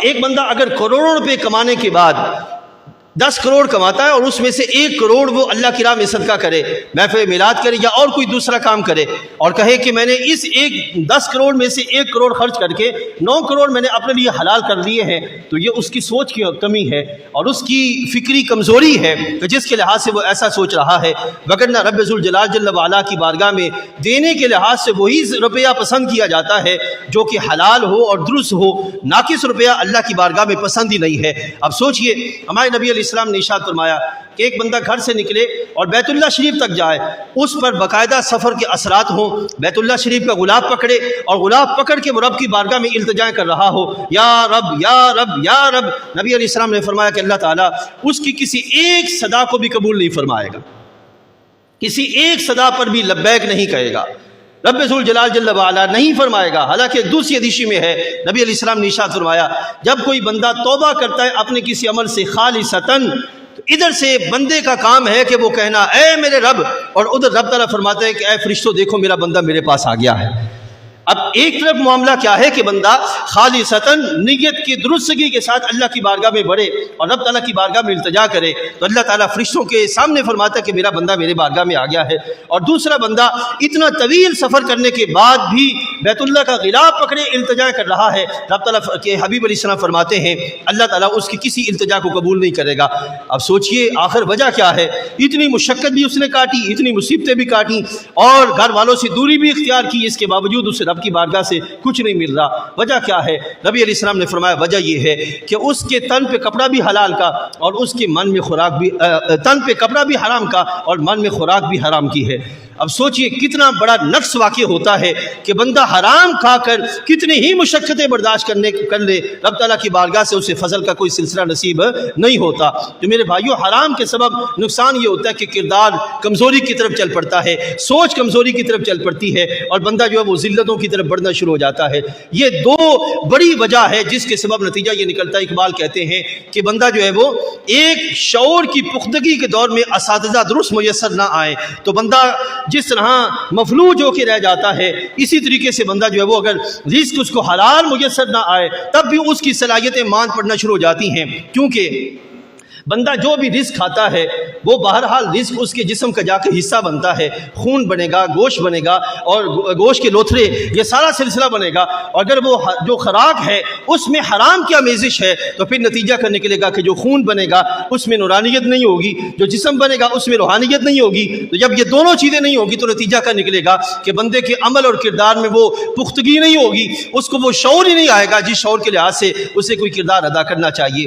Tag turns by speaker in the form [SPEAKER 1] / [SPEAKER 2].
[SPEAKER 1] ایک بندہ اگر کروڑوں روپے کمانے کے بعد 10 کروڑ کماتا ہے اور اس میں سے 1 کروڑ وہ اللہ کی راہ میں صدقہ کرے، محفل میلاد کرے یا اور کوئی دوسرا کام کرے، اور کہے کہ میں نے اس 10 کروڑ میں سے 1 کروڑ خرچ کر کے 9 کروڑ میں نے اپنے لیے حلال کر لیے ہیں، تو یہ اس کی سوچ کی کمی ہے اور اس کی فکری کمزوری ہے کہ جس کے لحاظ سے وہ ایسا سوچ رہا ہے۔ وگرنہ رب ذوالجلال جل وعلا کی بارگاہ میں دینے کے لحاظ سے وہی روپیہ پسند کیا جاتا ہے جو کہ حلال ہو اور درست ہو، ناقص روپیہ اللہ کی بارگاہ میں پسند ہی نہیں ہے۔ اب سوچئے ہمارے نبی علیہ السلام نے ارشاد فرمایا کہ ایک بندہ گھر سے نکلے اور بیت اللہ شریف تک جائے، اس پر باقاعدہ سفر کے اثرات ہوں، بیت اللہ شریف کا غلاف پکڑے اور غلاف پکڑ کے وہ رب کی بارگاہ میں التجا کر رہا ہو، یا رب یا رب یا رب۔ نبی علیہ السلام نے فرمایا کہ اللہ تعالیٰ اس کی کسی ایک صدا کو بھی قبول نہیں فرمائے گا، کسی ایک صدا پر بھی لبیک نہیں کہے گا، رب ذوالجلال جل وعلا نہیں فرمائے گا۔ حالانکہ دوسری حدیث میں ہے، نبی علیہ السلام نے ارشاد فرمایا جب کوئی بندہ توبہ کرتا ہے اپنے کسی عمل سے خالصتاً، تو ادھر سے بندے کا کام ہے کہ وہ کہنا اے میرے رب، اور ادھر رب تعالیٰ فرماتا ہے کہ اے فرشتوں دیکھو میرا بندہ میرے پاس آ گیا ہے۔ اب ایک طرف معاملہ کیا ہے کہ بندہ خالصتاً نیت کی درستگی کے ساتھ اللہ کی بارگاہ میں بڑھے اور رب تعالیٰ کی بارگاہ میں التجا کرے، تو اللہ تعالیٰ فرشتوں کے سامنے فرماتا ہے کہ میرا بندہ میرے بارگاہ میں آ گیا ہے۔ اور دوسرا بندہ اتنا طویل سفر کرنے کے بعد بھی بیت اللہ کا غلاف پکڑے التجا کر رہا ہے، رب تعالیٰ کے حبیب علیہ السلام فرماتے ہیں اللہ تعالیٰ اس کی کسی التجا کو قبول نہیں کرے گا۔ اب سوچئے آخر وجہ کیا ہے؟ اتنی مشقت بھی اس نے کاٹی، اتنی مصیبتیں بھی کاٹیں اور گھر والوں سے دوری بھی اختیار کی، اس کے باوجود اسے رب کی بارگاہ سے کچھ نہیں مل رہا۔ وجہ کیا ہے؟ نبی علیہ السلام نے فرمایا وجہ یہ ہے کہ اس کے تن پہ کپڑا بھی حلال کا اور اس کے من میں خوراک بھی تن پہ کپڑا بھی حرام کا اور من میں خوراک بھی حرام کی ہے۔ اب سوچئے کتنا بڑا نقص واقع ہوتا ہے کہ بندہ حرام کھا کر کتنی ہی مشقتیں برداشت کر لے، رب تعالیٰ کی بارگاہ سے اسے فضل کا کوئی سلسلہ نصیب نہیں ہوتا۔ تو میرے بھائیو، حرام کے سبب نقصان یہ ہوتا ہے کہ کردار کمزوری کی طرف چل پڑتا ہے، سوچ کمزوری کی طرف چل پڑتی ہے اور بندہ جو ہے وہ ذلتوں کی طرف بڑھنا شروع ہو جاتا ہے۔ یہ دو بڑی وجہ ہے جس کے سبب نتیجہ یہ نکلتا ہے۔ اقبال کہتے ہیں کہ بندہ جو ہے وہ ایک شعور کی پختگی کے دور میں اساتذہ درست میسر نہ آئے تو بندہ جس طرح مفلوج ہو کے رہ جاتا ہے، اسی طریقے سے بندہ جو ہے وہ اگر رزق اس کو حلال میسر نہ آئے تب بھی اس کی صلاحیتیں ماند پڑنا شروع ہو جاتی ہیں، کیونکہ بندہ جو بھی رزق کھاتا ہے وہ بہرحال رزق اس کے جسم کا جا کے حصہ بنتا ہے، خون بنے گا، گوشت بنے گا اور گوشت کے لوتھڑے، یہ سارا سلسلہ بنے گا۔ اگر وہ جو خوراک ہے اس میں حرام کی آمیزش ہے تو پھر نتیجہ کر نکلے گا کہ جو خون بنے گا اس میں نورانیت نہیں ہوگی، جو جسم بنے گا اس میں روحانیت نہیں ہوگی۔ تو جب یہ دونوں چیزیں نہیں ہوگی تو نتیجہ کر نکلے گا کہ بندے کے عمل اور کردار میں وہ پختگی نہیں ہوگی، اس کو وہ شعور ہی نہیں آئے گا جس شعور کے لحاظ سے اسے کوئی کردار ادا کرنا چاہیے۔